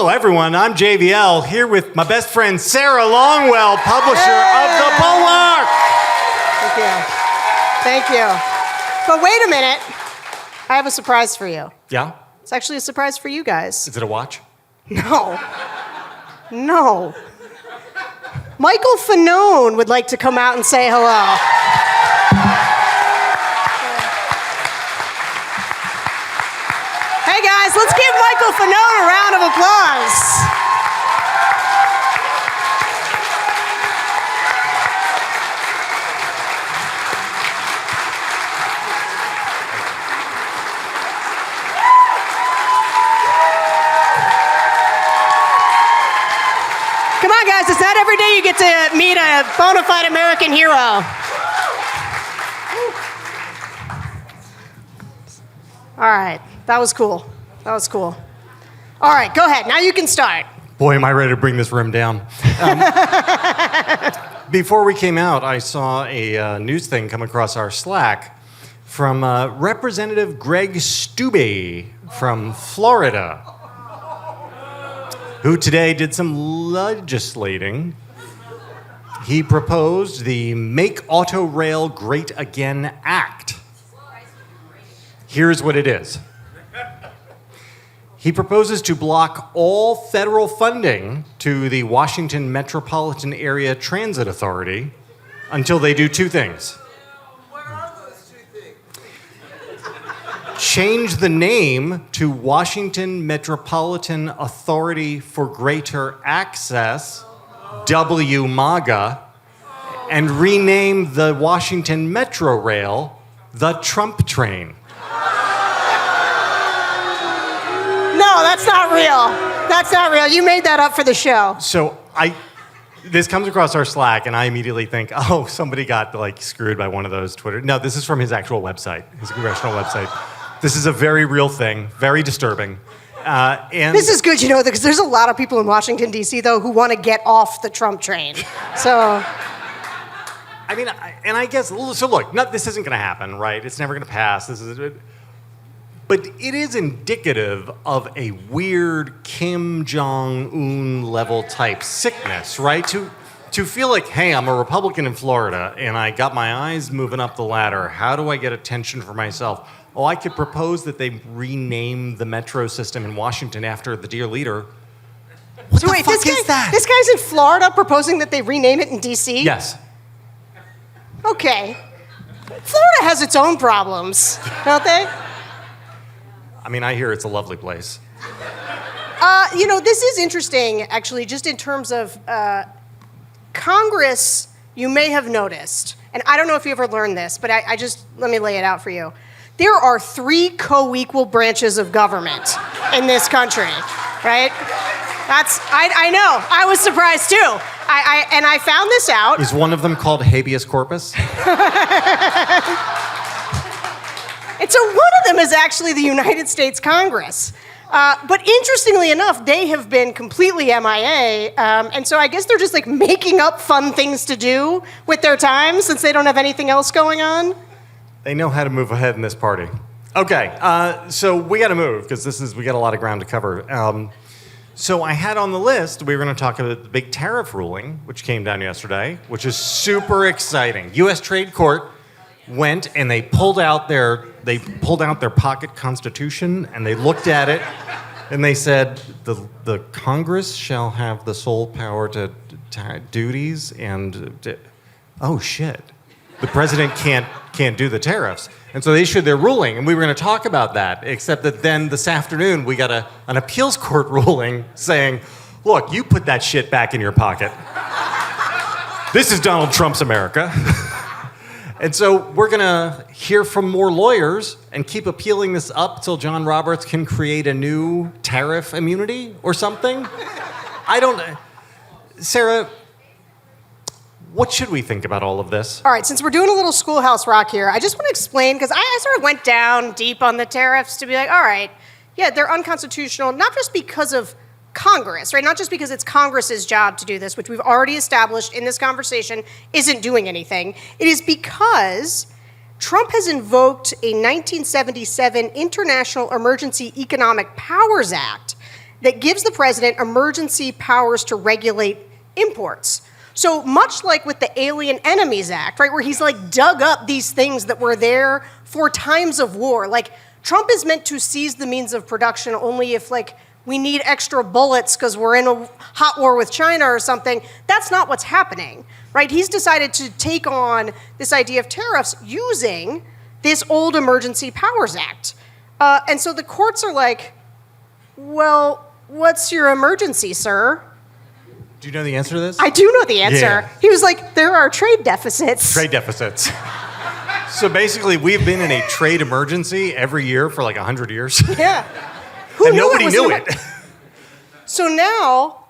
Hello, everyone. I'm JVL, here with my best friend, Sarah Longwell, publisher of the Bulwark. Thank you. Thank you. But wait a minute. I have a surprise for you. Yeah? It's actually a surprise for you guys. Is it a watch? No. No. Michael Fanone would like to come out and say hello. Hey guys, let's give Michael Fanone a round of applause. Come on, guys, it's not every day you get to meet a bona fide American hero. All right, that was cool. That was cool. All right, go ahead. Now you can start. Boy, am I ready to bring this room down. Before we came out, I saw a news thing come across our Slack from Representative Greg Stwie from Florida, who today did some legislating. He proposed the Make Auto Rail Great Again Act. Here's what it is. He proposes to block all federal funding to the Washington Metropolitan Area Transit Authority until they do two things. What are those two things? Change the name to Washington Metropolitan Authority for Greater Access, WMAGA, and rename the Washington Metro Rail the Trump Train. No, that's not real. That's not real. You made that up for the show. So this comes across our Slack, and I immediately think, oh, somebody got screwed by one of those Twitter. No, this is from his actual website, his congressional website. This is a very real thing, very disturbing. And This is good, because there's a lot of people in Washington, D.C., though, who want to get off the Trump train. So, I mean, I guess, so look, this isn't going to happen, right? It's never going to pass. But it is indicative of a weird Kim Jong-un level type sickness, right? To feel like, hey, I'm a Republican in Florida and I got my eyes moving up the ladder. How do I get attention for myself? Oh, I could propose that they rename the metro system in Washington after the dear leader. What the fuck is that? This guy's in Florida proposing that they rename it in D.C.? Yes. Okay. Florida has its own problems, don't they? I mean, I hear it's a lovely place. This is interesting, actually, just in terms of Congress, you may have noticed, and I don't know if you ever learned this, but let me lay it out for you. There are 3 co-equal branches of government in this country, right? I know, I was surprised too. I found this out. Is one of them called habeas corpus? And so one of them is actually the United States Congress. But interestingly enough, they have been completely MIA. And so I guess they're just making up fun things to do with their time since they don't have anything else going on. They know how to move ahead in this party. Okay, so we got to move because we got a lot of ground to cover. So I had on the list, we were going to talk about the big tariff ruling, which came down yesterday, which is super exciting. U.S. Trade Court went and they pulled out their pocket constitution and they looked at it and they said the Congress shall have the sole power to duties and oh shit, the president can't do the tariffs. And so they issued their ruling and we were going to talk about that, except that then this afternoon we got an appeals court ruling saying, look, you put that shit back in your pocket. This is Donald Trump's America. And so we're going to hear from more lawyers and keep appealing this up till John Roberts can create a new tariff immunity or something. Sarah, what should we think about all of this? All right, since we're doing a little Schoolhouse Rock here, I just want to explain, because I sort of went down deep on the tariffs to be like, all right, yeah, they're unconstitutional, not just because of Congress, right? Not just because it's Congress's job to do this, which we've already established in this conversation isn't doing anything. It is because Trump has invoked a 1977 International Emergency Economic Powers Act that gives the president emergency powers to regulate imports. So much like with the Alien Enemies Act, right, where he's like dug up these things that were there for times of war. Like Trump is meant to seize the means of production only if like we need extra bullets because we're in a hot war with China or something. That's not what's happening, right? He's decided to take on this idea of tariffs using this old Emergency Powers Act. And so the courts are like, well, what's your emergency, sir? Do you know the answer to this? I do know the answer. Yeah. He was like, there are trade deficits. Trade deficits. So basically, we've been in a trade emergency every year for like 100 years. Yeah. Who And knew nobody was knew an it. So now,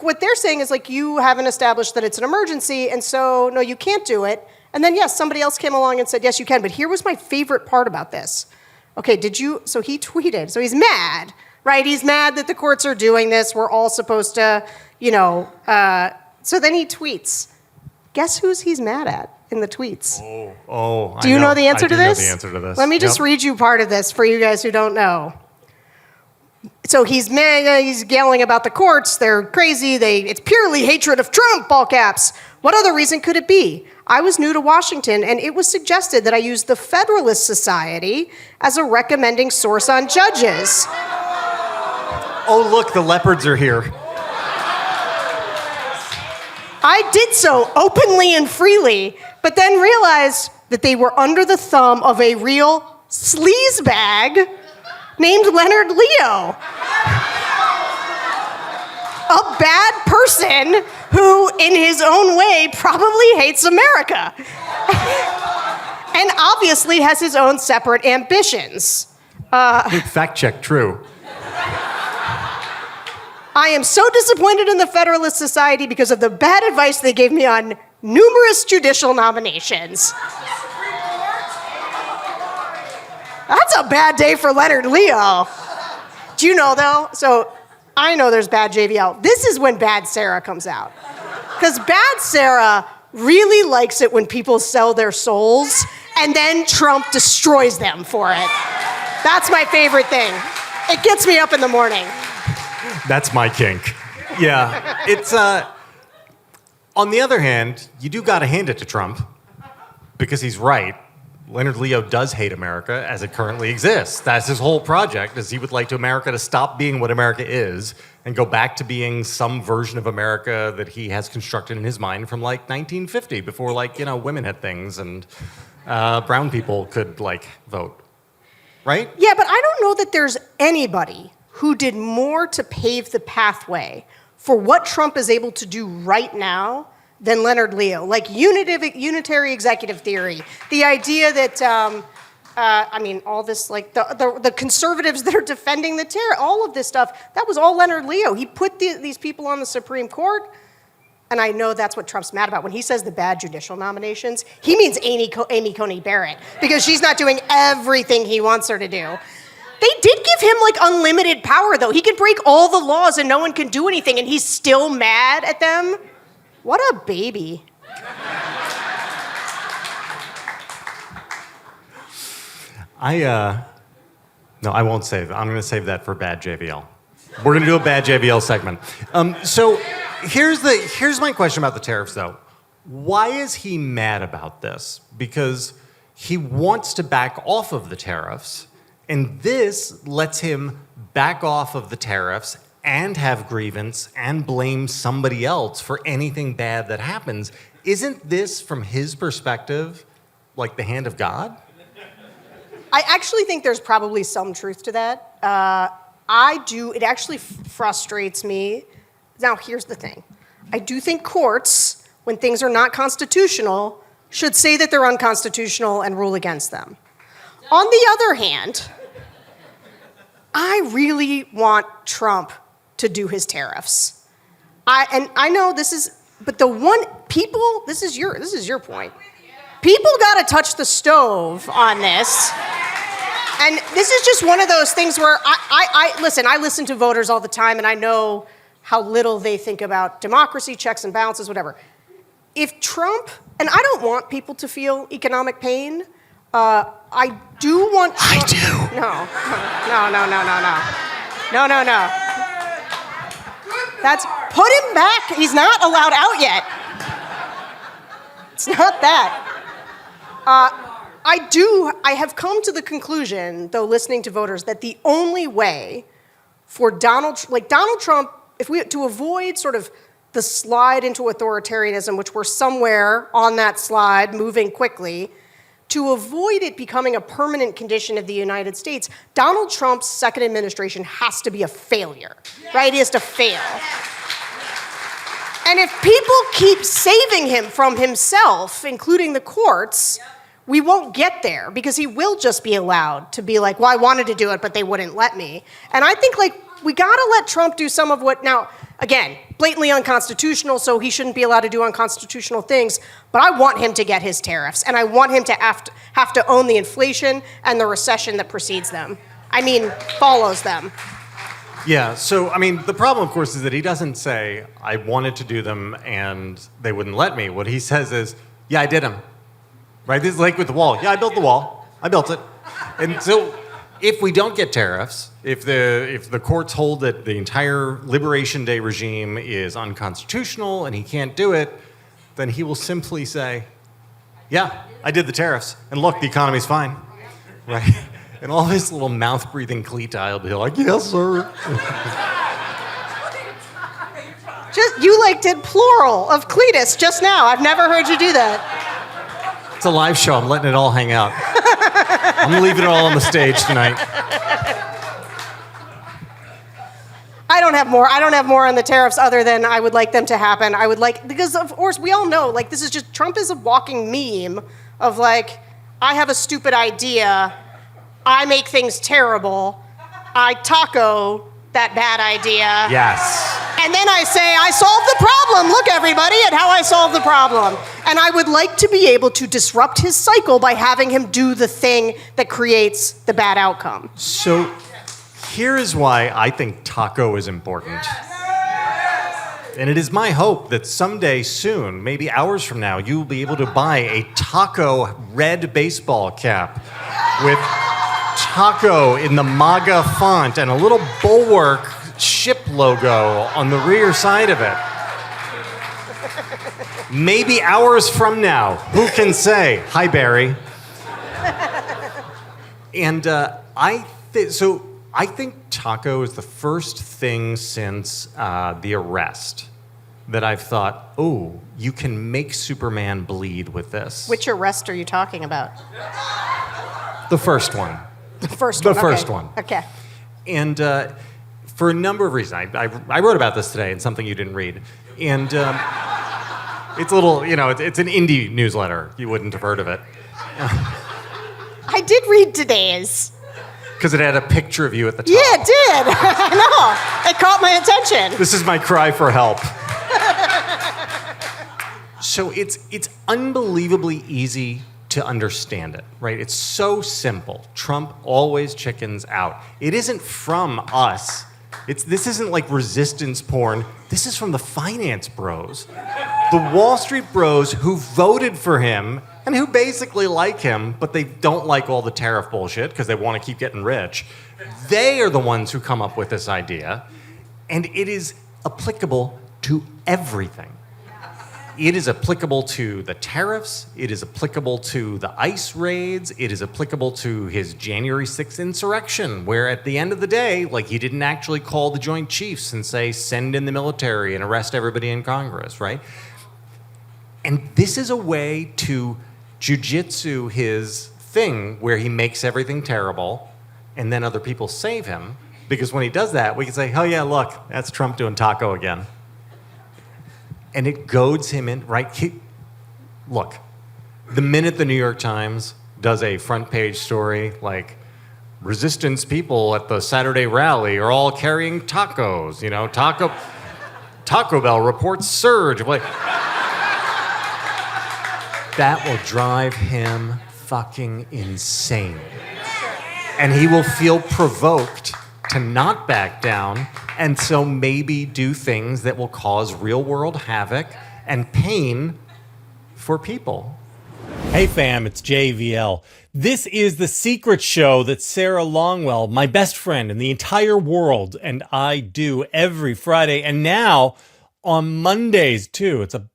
what they're saying is like, you haven't established that it's an emergency, and so, no, you can't do it. And then, yes, somebody else came along and said, yes, you can. But here was my favorite part about this. Okay, so he tweeted. So he's mad, right? He's mad that the courts are doing this. We're all supposed to, so then he tweets. Guess who's he's mad at in the tweets? Do you know the answer I to do this? know the answer to this. Let me just read you part of this for you guys who don't know. So he's mad, he's yelling about the courts. They're crazy. It's purely hatred of Trump, all caps. What other reason could it be? I was new to Washington, and it was suggested that I use the Federalist Society as a recommending source on judges. Oh, look, the leopards are here. I did so openly and freely, but then realized that they were under the thumb of a real sleazebag named Leonard Leo. A bad person who, in his own way, probably hates America. And obviously has his own separate ambitions. Fact check, true. I am so disappointed in the Federalist Society because of the bad advice they gave me on numerous judicial nominations. That's a bad day for Leonard Leo. Do you know, though? So I know there's Bad JVL. This is when Bad Sarah comes out. Because Bad Sarah really likes it when people sell their souls and then Trump destroys them for it. That's my favorite thing. It gets me up in the morning. That's my kink. Yeah. It's, on the other hand, you do got to hand it to Trump because he's right. Leonard Leo does hate America as it currently exists. That's his whole project, is he would like America to stop being what America is and go back to being some version of America that he has constructed in his mind from like 1950, before women had things and brown people could vote. Right? Yeah, but I don't know that there's anybody who did more to pave the pathway for what Trump is able to do right now than Leonard Leo. Like unitary executive theory, the idea that, all this, the conservatives that are defending the tariff, all of this stuff, that was all Leonard Leo. He put these people on the Supreme Court, and I know that's what Trump's mad about. When he says the bad judicial nominations, he means Amy Coney Barrett, because she's not doing everything he wants her to do. They did give him unlimited power, though. He could break all the laws and no one can do anything, and he's still mad at them. What a baby. No, I won't save it. I'm going to save that for Bad JVL. We're going to do a Bad JVL segment. So here's my question about the tariffs, though. Why is he mad about this? Because he wants to back off of the tariffs, and this lets him back off of the tariffs and have grievance and blame somebody else for anything bad that happens. Isn't this, from his perspective, like the hand of God? I actually think there's probably some truth to that. It actually frustrates me. Now, here's the thing. I do think courts, when things are not constitutional, should say that they're unconstitutional and rule against them. On the other hand, I really want Trump to do his tariffs. I know this is, but this is your point. People got to touch the stove on this. And this is just one of those things where I listen to voters all the time, and I know how little they think about democracy, checks and balances, whatever. If Trump, and I don't want people to feel economic pain, I do want Trump. I do. No. No. Put him back. He's not allowed out yet. It's not that. I have come to the conclusion, though, listening to voters, that the only way for Donald Trump, to avoid sort of the slide into authoritarianism, which we're somewhere on that slide, moving quickly, to avoid it becoming a permanent condition of the United States, Donald Trump's second administration has to be a failure, right? He has to fail. And if people keep saving him from himself, including the courts, we won't get there because he will just be allowed to be like, well, I wanted to do it, but they wouldn't let me. And I think we gotta let Trump do some of what, now, again, blatantly unconstitutional, so he shouldn't be allowed to do unconstitutional things, but I want him to get his tariffs, and I want him to have to own the inflation and the recession that precedes them. I mean, follows them. Yeah, so, I mean, the problem, of course, is that he doesn't say, I wanted to do them and they wouldn't let me. What he says is, yeah, I did them. Right? This is like with the wall. Yeah, I built the wall. I built it. And so if we don't get tariffs, if the courts hold that the entire Liberation Day regime is unconstitutional and he can't do it, then he will simply say, yeah, I did the tariffs. And look, the economy's fine. Right? And all his little mouth-breathing cliti will be like, yes, sir. You did plural of Cletus just now. I've never heard you do that. It's a live show. I'm letting it all hang out. I'm leaving it all on the stage tonight. I don't have more on the tariffs other than I would like them to happen. Because of course we all know, this is just, Trump is a walking meme of I have a stupid idea, I make things terrible, I taco that bad idea. Yes. And then I say, I solved the problem. Look, everybody, at how I solved the problem. And I would like to be able to disrupt his cycle by having him do the thing that creates the bad outcome. So here is why I think taco is important. And it is my hope that someday soon, maybe hours from now, you will be able to buy a taco red baseball cap with taco in the MAGA font and a little Bulwark ship logo on the rear side of it. Maybe hours from now, who can say? Hi, Barry. And I think taco is the first thing since the arrest that I've thought, oh, you can make Superman bleed with this. Which arrest are you talking about? The first one. The first one. Okay. And for a number of reasons, I wrote about this today in something you didn't read, and it's a little, it's an indie newsletter. You wouldn't have heard of it. I did read today's. Because it had a picture of you at the top. Yeah, it did. I know. It caught my attention. This is my cry for help. So it's unbelievably easy to understand it, right? It's so simple. Trump always chickens out. It isn't from us. This isn't like resistance porn. This is from the finance bros. The Wall Street bros who voted for him and who basically like him, but they don't like all the tariff bullshit because they want to keep getting rich. They are the ones who come up with this idea, and it is applicable to everything. It is applicable to the tariffs. It is applicable to the ICE raids. It is applicable to his January 6th insurrection, where at the end of the day, he didn't actually call the Joint Chiefs and say, send in the military and arrest everybody in Congress, right? And this is a way to jujitsu his thing where he makes everything terrible and then other people save him. Because when he does that, we can say, oh yeah, look, that's Trump doing taco again. And it goads him in, right? Look, the minute the New York Times does a front page story like, resistance people at the Saturday rally are all carrying tacos, Taco Bell reports surge. That will drive him fucking insane. And he will feel provoked to not back down, and so maybe do things that will cause real-world havoc and pain for people. Hey fam, it's JVL. This is the secret show that Sarah Longwell, my best friend in the entire world, and I do every Friday. And now on Mondays, too. It's a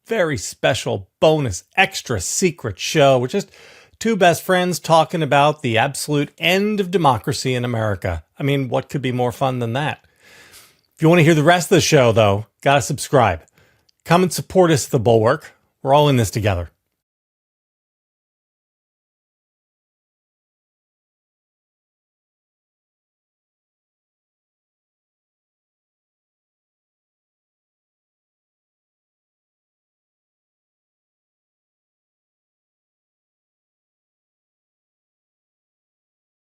very special bonus extra secret show. We're just two best friends talking about the absolute end of democracy in America. I mean, what could be more fun than that? If you want to hear the rest of the show, though, gotta subscribe. Come and support us at the Bulwark. We're all in this together.